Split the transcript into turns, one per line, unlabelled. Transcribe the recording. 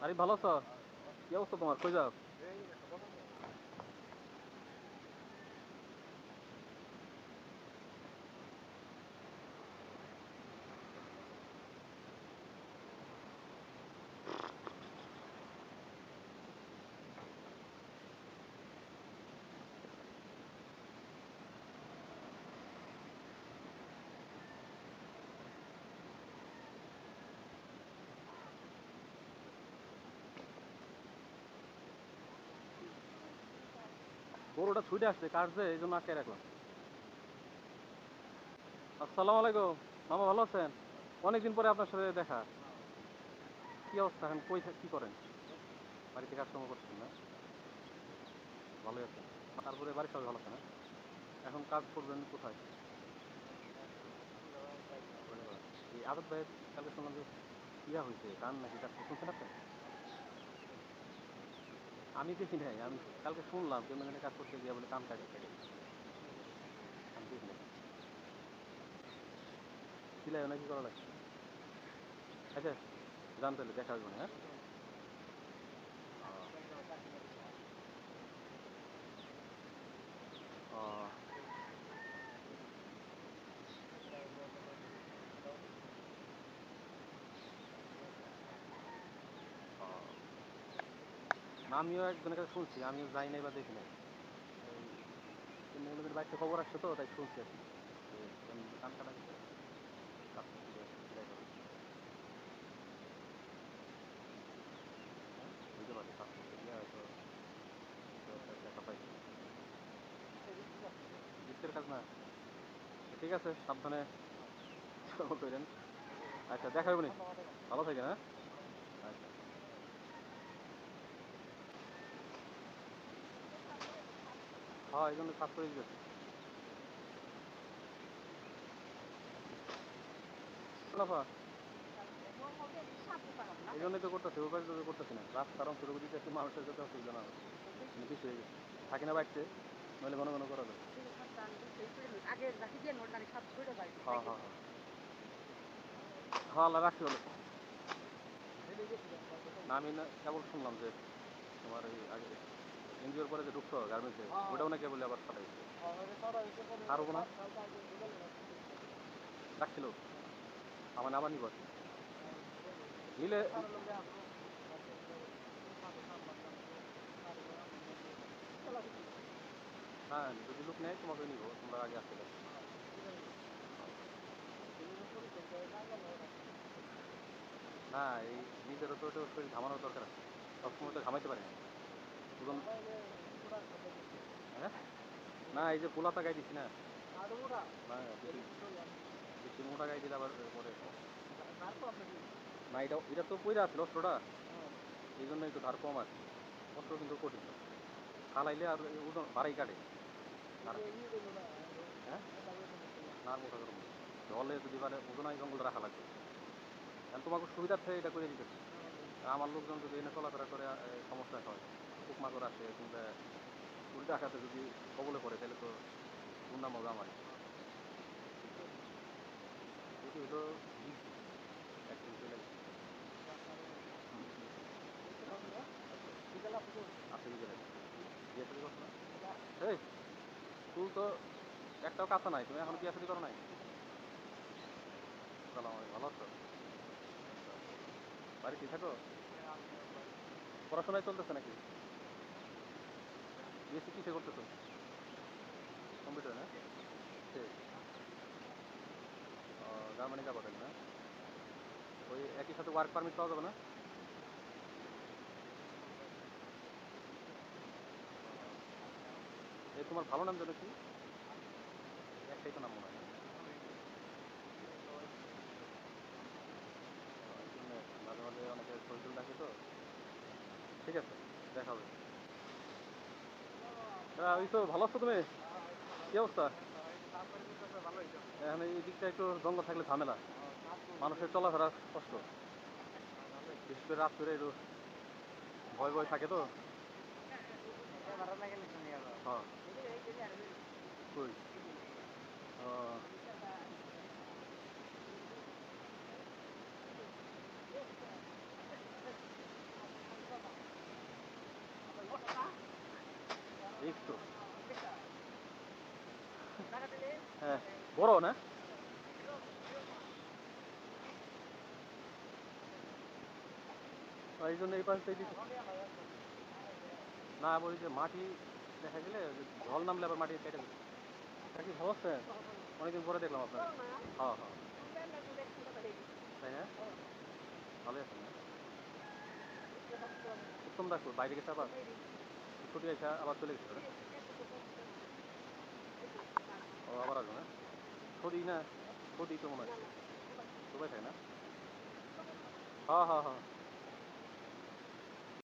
আরে ভালো আছো? কি অবস্থা তোমার? কই যাও? গরুটা ছুটে আসছে, কাটছে, এই জন্য আটকে রাখলাম। আসসালামু আলাইকুম। মামা ভালো আছেন? অনেকদিন পরে আপনার সাথে দেখা। কি অবস্থা এখন? কই কি করেন? বাড়িতে কাজকর্ম করতেছেন না? ভালোই আছেন? তারপরে বাড়ির সবাই ভালো আছে না? এখন কাজ করবেন কোথায়? এই আদত ভাইয়ের কালকে শুনলাম যে ইয়া হয়েছে, কান নাকি কাটছে, শুনছেন আপনি? আমি দেখি নাই, আমি কালকে শুনলাম কেমন জানি কাজ করতে গিয়ে বলে কান কেটে গেছে। আমি দেখি নাই। সিলাই নাকি করা লাগছে? আচ্ছা, জানতে হলে দেখা হইব না, হ্যাঁ? ও, ও, না, আমিও একজনের কাছে শুনছি, আমিও যাই নাই বা দেখি নাই। এই এমনি আমাদের বাড়িতে খবর আসছে তো, তাই শুনছি আর কি। যে এমনি যে কান কাটা গেছে, কাজ করতে গিয়ে সিলাই করে। হ্যাঁ, বুঝতে পারি, কাজ করতে গিয়ে হয়তো কিছু একটা ব্যথা পাইছে। রিস্কের কাজ না। ঠিক আছে, সাবধানে কর্ম করেন। আচ্ছা, দেখা হইব নি। ভালো থাকেন, হ্যাঁ? আচ্ছা। হ্যাঁ, এই জন্য কাজ করে দিতেছি। মুনাফা, এই জন্যই তো করতেছি, ওই পাশে তো করতেছি না, রাস্তার অংশটুকু দিতেছি, মানুষের যাতে অসুবিধা না হয়। মানে বেশি হয়ে গেছে, থাকি না বাড়িতে, নইলে ঘন ঘন করা যায়। হ্যাঁ, হ্যাঁ, হ্যাঁ। হ্যাঁ, আল্লাহ রাখছি বলো। না, আমি না কেবল শুনলাম যে তোমার এই আগে এনজিওর পরে যে ঢুকছো গার্মেন্টসে, ওটাও নাকি বলে আবার ছাটাইছে। আরো না ডাকছিল, আমার আবার নিব আর কি। নিলে হ্যাঁ, যদি লোক নেয় তোমাকে নিব, তোমরা আগে আসলে। না, এই নিজেরও তো ওটা শরীর ঘামানোর দরকার আছে, সবসময় তো ঘামাইতে পারি না। ওজন, হ্যাঁ, না এই যে পোলাতা গাই দিছি না। না, বেশি বেশি মোটা গাই দিলে আবার পরে সমস্যা। না, এটা তো পইরা আছিল অস্ত্রটা, এই জন্য একটু ধার কম আছে। অস্ত্র কিন্তু কঠিন তো, ফালাইলে আর ওজন বাড়াই কাটে। হ্যাঁ, না আর মোটা করবো না, জলে যদি পারে ওজন এই জঙ্গল রাখা লাগবে। কারণ তোমাকে সুবিধার্থে এটা করে দিতেছি। আর আমার লোকজন যদি এনে চলাফেরা করে সমস্যা হয়, পোকমাকড় আসে কিংবা চুরি ডাকাতে যদি কবলে পড়ে, তাহলে তো দুর্নাম হবে আমারই। ছুটি হলো 20 দিন, একদিন চলে গেছে। আছে বিকেলে, বিয়ে শাদী করছো না? এই চুল তো একটাও কাঁচা নাই, তুমি এখন বিয়ে শাদী করো নাই? সালাম আলাইকুম, ভালো আছো? আচ্ছা, বাড়িতেই থাকো? পড়াশোনায় চলতেছে নাকি? বিএসসি কিসে করতেছো? কম্পিউটার না? ঠিক। জার্মানি যাবো তাহলে না? ওই একই সাথে ওয়ার্ক পারমিট পাওয়া যাবে না? এই তোমার ভালো নাম যেন কি? একটাই তো নাম মনে হয় না? এই জন্য আর কি, মাঝে মাঝে অনেকে সহিদুল ডাকে তো। ঠিক আছে, দেখা হবে। হ্যাঁ, ওই তো ভালো আছো তুমি? কি অবস্থা? এখন এই দিকটা একটু জঙ্গল থাকলে ঝামেলা, মানুষের চলাফেরা কষ্ট, বিশেষ করে রাত করে একটু ভয় ভয় থাকে তো। হ্যাঁ, কই? ও, একটু হ্যাঁ বড় না এই জন্য এই পাশটাই দিচ্ছি না ওই যে মাটি দেখা গেলে যে জল নামলে আবার মাটি কেটে দিচ্ছে কি ভালো আছেন অনেকদিন পরে দেখলাম আপনার হ্যাঁ হ্যাঁ তাই না ভালোই আছেন না উত্তম দাস বাইরে গেছে আবার ছুটি আছে আবার চলে গেছে না ও আবার আসবে না সৌদি না সৌদি তো মনে হয় দুবাই থাকে না হ্যাঁ হ্যাঁ হ্যাঁ